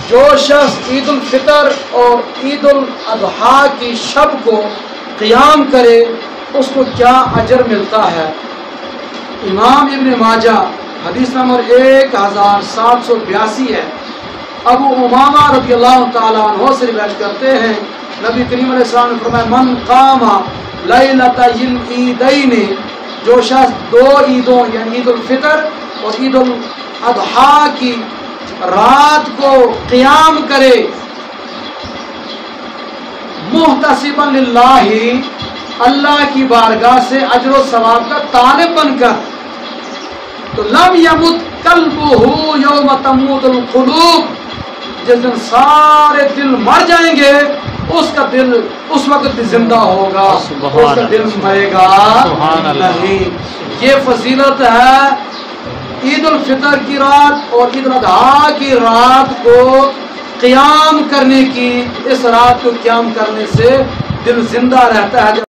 جو شخص عید الفطر اور عید الاضحیٰ کی شب کو قیام کرے اس کو کیا اجر ملتا ہے؟ امام ابن ماجہ حدیث نمبر 1782 ہے۔ ابو امامہ رضی اللہ تعالیٰ عنہ سے روایت کرتے ہیں، نبی کریم علیہ السلام نے فرمایا من قام لیلۃ العیدین، جو شخص دو عیدوں یعنی عید الفطر اور عید الاضحیٰ کی رات کو قیام کرے محتسبا للہ، اللہ کی بارگاہ سے اجر و ثواب کا طالب بن کر، تو لم یمت قلبہ یوم تموت القلوب، جس دن سارے دل مر جائیں گے اس کا دل اس وقت بھی زندہ ہوگا، اس کا دل مرے گا نہیں۔ یہ فضیلت ہے عید الفطر کی رات اور عید الاضحیٰ کی رات کو قیام کرنے کی۔ اس رات کو قیام کرنے سے دل زندہ رہتا ہے۔